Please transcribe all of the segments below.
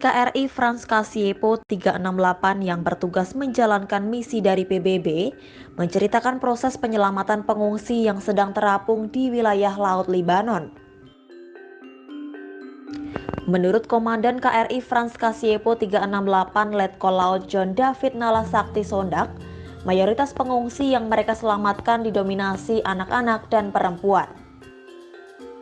KRI Frans Kasiepo 368 yang bertugas menjalankan misi dari PBB menceritakan proses penyelamatan pengungsi yang sedang terapung di wilayah Laut Libanon. Menurut Komandan KRI Frans Kasiepo 368 Letkol Laut John David Nalasakti Sondak, mayoritas pengungsi yang mereka selamatkan didominasi anak-anak dan perempuan.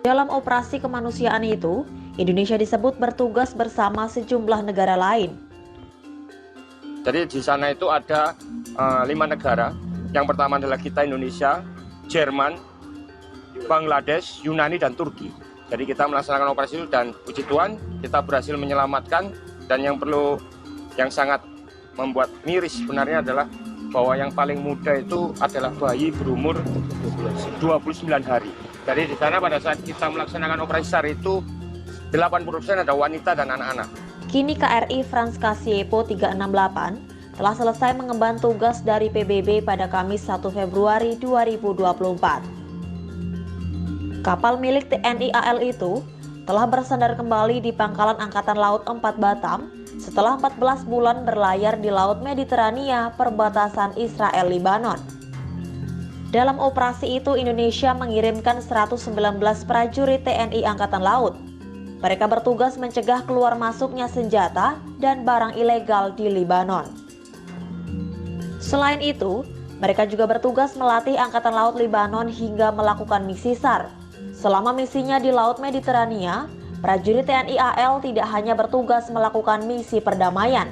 Dalam operasi kemanusiaan itu, Indonesia disebut bertugas bersama sejumlah negara lain. Jadi di sana itu ada 5 negara. Yang pertama adalah kita Indonesia, Jerman, Bangladesh, Yunani, dan Turki. Jadi kita melaksanakan operasi itu dan puji Tuhan kita berhasil menyelamatkan. Dan yang sangat membuat miris sebenarnya adalah bahwa yang paling muda itu adalah bayi berumur 29 hari. Jadi di sana pada saat kita melaksanakan operasi SAR itu 80% ada wanita dan anak-anak. Kini KRI Frans Kasiepo 368 telah selesai mengemban tugas dari PBB pada Kamis 1 Februari 2024. Kapal milik TNI AL itu telah bersandar kembali di Pangkalan Angkatan Laut 4 Batam setelah 14 bulan berlayar di Laut Mediterania perbatasan Israel-Libanon. Dalam operasi itu Indonesia mengirimkan 119 prajurit TNI Angkatan Laut. Mereka bertugas mencegah keluar masuknya senjata dan barang ilegal di Libanon. Selain itu, mereka juga bertugas melatih Angkatan Laut Libanon hingga melakukan misi SAR. Selama misinya di Laut Mediterania, prajurit TNI AL tidak hanya bertugas melakukan misi perdamaian.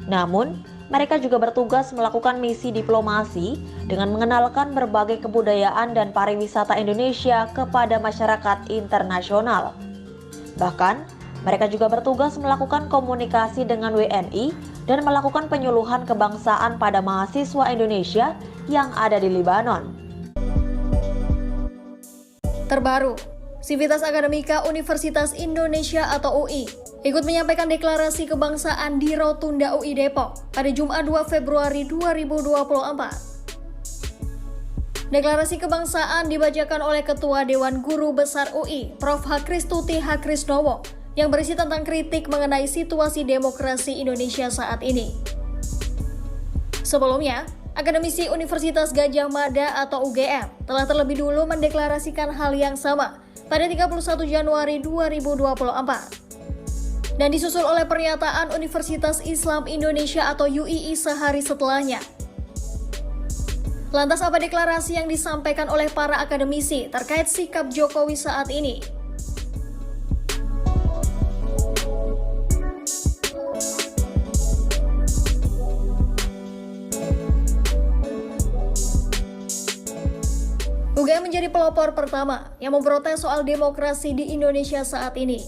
Namun, mereka juga bertugas melakukan misi diplomasi dengan mengenalkan berbagai kebudayaan dan pariwisata Indonesia kepada masyarakat internasional. Bahkan, mereka juga bertugas melakukan komunikasi dengan WNI dan melakukan penyuluhan kebangsaan pada mahasiswa Indonesia yang ada di Libanon. Terbaru, Sivitas Akademika Universitas Indonesia atau UI ikut menyampaikan deklarasi kebangsaan di Rotunda UI Depok pada Jumat 2 Februari 2024. Deklarasi kebangsaan dibacakan oleh Ketua Dewan Guru Besar UI, Prof. Hakristuti Hakrisnowo, yang berisi tentang kritik mengenai situasi demokrasi Indonesia saat ini. Sebelumnya, akademisi Universitas Gadjah Mada atau UGM telah terlebih dulu mendeklarasikan hal yang sama pada 31 Januari 2024. Dan disusul oleh pernyataan Universitas Islam Indonesia atau UII sehari setelahnya. Lantas apa deklarasi yang disampaikan oleh para akademisi terkait sikap Jokowi saat ini? UGM menjadi pelopor pertama yang memprotes soal demokrasi di Indonesia saat ini.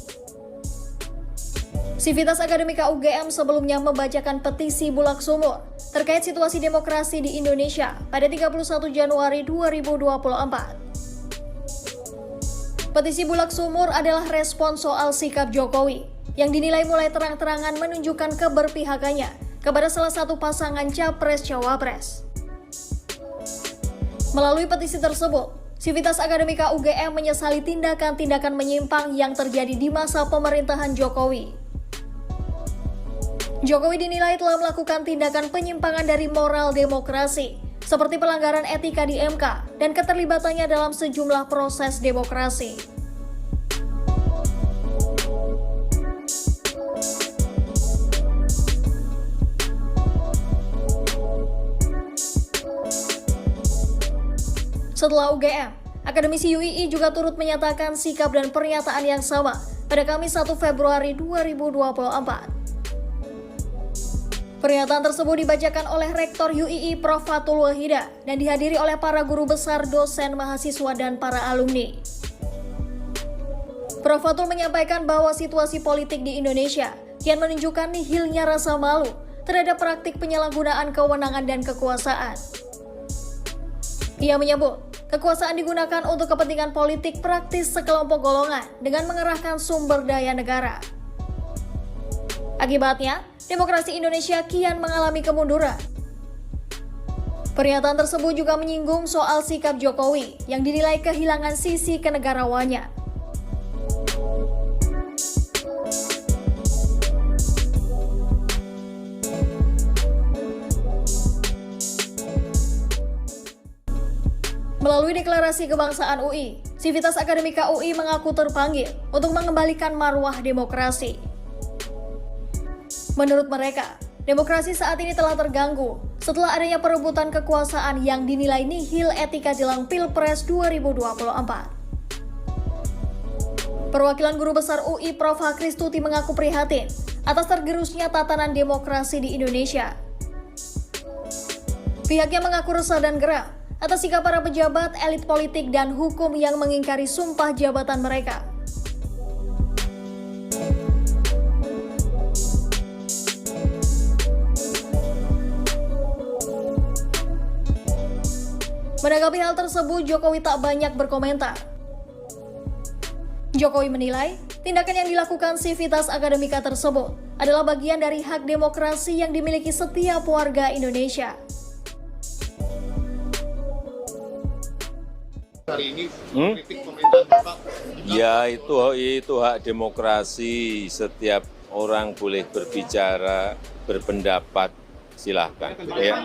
Sivitas Akademika UGM sebelumnya membacakan petisi Bulak Sumur terkait situasi demokrasi di Indonesia pada 31 Januari 2024. Petisi Bulak Sumur adalah respon soal sikap Jokowi yang dinilai mulai terang-terangan menunjukkan keberpihakannya kepada salah satu pasangan Capres-Cawapres. Melalui petisi tersebut, Sivitas Akademika UGM menyesali tindakan-tindakan menyimpang yang terjadi di masa pemerintahan Jokowi. Jokowi dinilai telah melakukan tindakan penyimpangan dari moral demokrasi, seperti pelanggaran etika di MK dan keterlibatannya dalam sejumlah proses demokrasi. Setelah UGM, akademisi UII juga turut menyatakan sikap dan pernyataan yang sama pada Kamis 1 Februari 2024. Pernyataan tersebut dibacakan oleh Rektor UII Prof. Fatul Wahida dan dihadiri oleh para guru besar, dosen, mahasiswa, dan para alumni. Prof. Fatul menyampaikan bahwa situasi politik di Indonesia kian menunjukkan nihilnya rasa malu terhadap praktik penyalahgunaan kewenangan dan kekuasaan. Ia menyebut, kekuasaan digunakan untuk kepentingan politik praktis sekelompok golongan dengan mengerahkan sumber daya negara. Akibatnya, demokrasi Indonesia kian mengalami kemunduran. Pernyataan tersebut juga menyinggung soal sikap Jokowi yang dinilai kehilangan sisi kenegarawannya. Melalui deklarasi kebangsaan UI, Sivitas Akademika UI mengaku terpanggil untuk mengembalikan marwah demokrasi. Menurut mereka, demokrasi saat ini telah terganggu setelah adanya perebutan kekuasaan yang dinilai nihil etika jelang Pilpres 2024. Perwakilan Guru Besar UI Prof. Hakristuti mengaku prihatin atas tergerusnya tatanan demokrasi di Indonesia. Pihaknya mengaku resah dan geram atas sikap para pejabat, elit politik, dan hukum yang mengingkari sumpah jabatan mereka. Menanggapi hal tersebut, Jokowi tak banyak berkomentar. Jokowi menilai, tindakan yang dilakukan Sivitas Akademika tersebut adalah bagian dari hak demokrasi yang dimiliki setiap warga Indonesia. Hari ini kritik pemerintahan Bapak. Ya itu hak demokrasi, setiap orang boleh berbicara, berpendapat, silahkan. Ya.